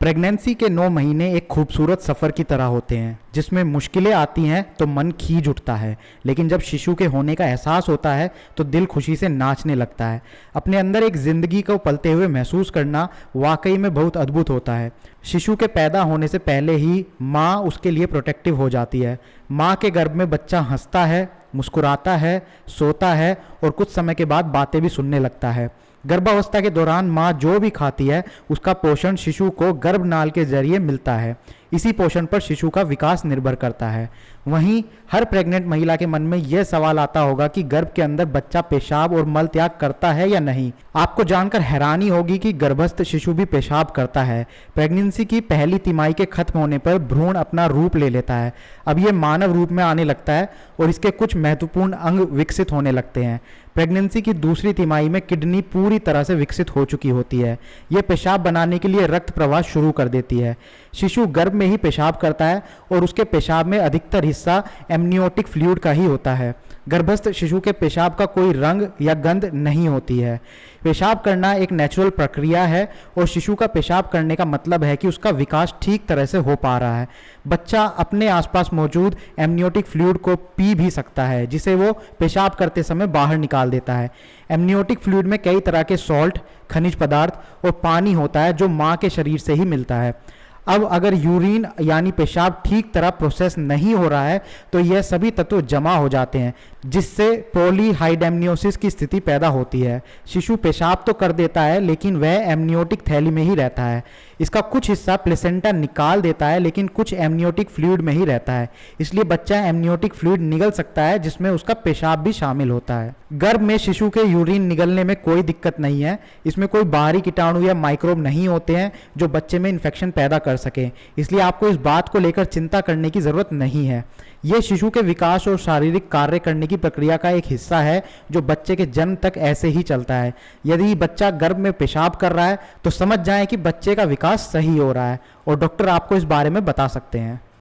Pregnancy के 9 महीने एक खूबसूरत सफ़र की तरह होते हैं जिसमें मुश्किलें आती हैं तो मन खींच उठता है, लेकिन जब शिशु के होने का एहसास होता है तो दिल खुशी से नाचने लगता है। अपने अंदर एक ज़िंदगी को पलते हुए महसूस करना वाकई में बहुत अद्भुत होता है। शिशु के पैदा होने से पहले ही माँ उसके लिए प्रोटेक्टिव हो जाती है। माँ के गर्भ में बच्चा हंसता है, मुस्कुराता है, सोता है और कुछ समय के बाद बातें भी सुनने लगता है। गर्भावस्था के दौरान माँ जो भी खाती है उसका पोषण शिशु को गर्भनाल के जरिए मिलता है। इसी पोषण पर शिशु का विकास निर्भर करता है। वहीं हर प्रेग्नेंट महिला के मन में यह सवाल आता होगा कि गर्भ के अंदर बच्चा पेशाब और मल त्याग करता है या नहीं। आपको जानकर हैरानी होगी कि गर्भस्थ शिशु भी पेशाब करता है। प्रेगनेंसी की पहली तिमाही के खत्म होने पर भ्रूण अपना रूप ले लेता है। अब यह मानव रूप में आने लगता है और इसके कुछ महत्वपूर्ण अंग विकसित होने लगते हैं। प्रेगनेंसी की दूसरी तिमाही में किडनी पूरी तरह से विकसित हो चुकी होती है। यह पेशाब बनाने के लिए रक्त प्रवाह शुरू कर देती है। शिशु गर्भ में ही पेशाब करता है और उसके पेशाब में अधिकतर हिस्सा एमनियोटिक फ्लूइड का ही होता है। गर्भस्थ शिशु के पेशाब का कोई रंग या गंध नहीं होती है। पेशाब करना एक नेचुरल प्रक्रिया है और शिशु का पेशाब करने का मतलब है कि उसका विकास ठीक तरह से हो पा रहा है। बच्चा अपने आसपास मौजूद एमनियोटिक फ्लूइड को पी भी सकता है, जिसे वो पेशाब करते समय बाहर निकाल देता है। एमनियोटिक फ्लूइड में कई तरह के सॉल्ट, खनिज पदार्थ और पानी होता है जो माँ के शरीर से ही मिलता है। अब अगर यूरिन यानी पेशाब ठीक तरह प्रोसेस नहीं हो रहा है तो यह सभी तत्व जमा हो जाते हैं, जिससे पॉलीहाइडेम्नियोसिस की स्थिति पैदा होती है। शिशु पेशाब तो कर देता है लेकिन वह एमनियोटिक थैली में ही रहता है। इसका कुछ हिस्सा प्लेसेंटा निकाल देता है लेकिन कुछ एमनियोटिक फ्लूइड में ही रहता है, इसलिए बच्चा एमनियोटिक फ्लूइड निगल सकता है जिसमें उसका पेशाब भी शामिल होता है। गर्भ में शिशु के यूरिन निगलने में कोई दिक्कत नहीं है। इसमें कोई बाहरी कीटाणु या माइक्रोब नहीं होते हैं जो बच्चे में इन्फेक्शन पैदा कर सके, इसलिए आपको इस बात को लेकर चिंता करने की ज़रूरत नहीं है। यह शिशु के विकास और शारीरिक कार्य करने की प्रक्रिया का एक हिस्सा है जो बच्चे के जन्म तक ऐसे ही चलता है। यदि बच्चा गर्भ में पेशाब कर रहा है तो समझ जाएं कि बच्चे का विकास सही हो रहा है और डॉक्टर आपको इस बारे में बता सकते हैं।